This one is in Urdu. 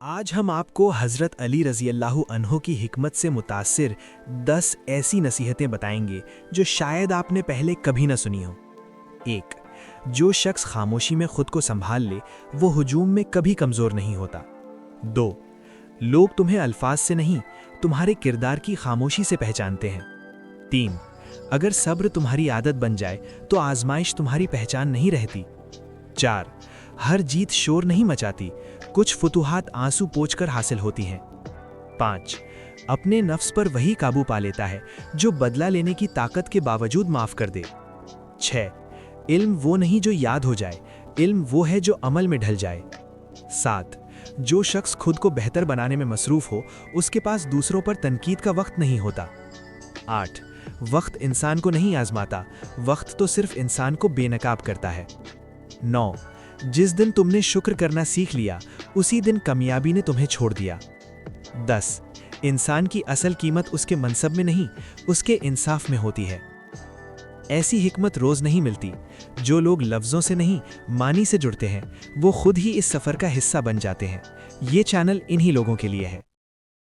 آج ہم آپ کو حضرت علی رضی اللہ عنہ کی حکمت سے متاثر 10 ایسی نصیحتیں بتائیں گے جو شاید آپ نے پہلے کبھی نہ سنی ہو۔ 1۔ جو شخص خاموشی میں خود کو سنبھال لے وہ ہجوم میں کبھی کمزور نہیں ہوتا۔ 2۔ لوگ تمہیں الفاظ سے نہیں تمہارے کردار کی خاموشی سے پہچانتے ہیں۔ 3۔ اگر صبر تمہاری عادت بن جائے تو آزمائش تمہاری پہچان نہیں رہتی۔ 4۔ ہر جیت شور نہیں مچاتی، کچھ فتوحات آنسو پوچھ کر حاصل ہوتی ہیں۔ 5۔ اپنے نفس پر وہی قابو پا لیتا ہے جو بدلہ لینے کی طاقت کے باوجود معاف کر دے۔ 6۔ علم وہ نہیں جو یاد ہو جائے، علم وہ ہے جو عمل میں ڈھل جائے۔ 7۔ جو شخص خود کو بہتر بنانے میں مصروف ہو اس کے پاس دوسروں پر تنقید کا وقت نہیں ہوتا۔ 8۔ وقت انسان کو نہیں آزماتا، وقت تو صرف انسان کو بے نقاب کرتا ہے۔ 9۔ جس دن تم نے شکر کرنا سیکھ لیا اسی دن کامیابی نے تمہیں چھوڑ دیا۔ 10۔ انسان کی اصل قیمت اس کے منصب میں نہیں اس کے انصاف میں ہوتی ہے۔ ایسی حکمت روز نہیں ملتی۔ جو لوگ لفظوں سے نہیں معنی سے جڑتے ہیں وہ خود ہی اس سفر کا حصہ بن جاتے ہیں۔ یہ چینل انہی لوگوں کے لیے ہے۔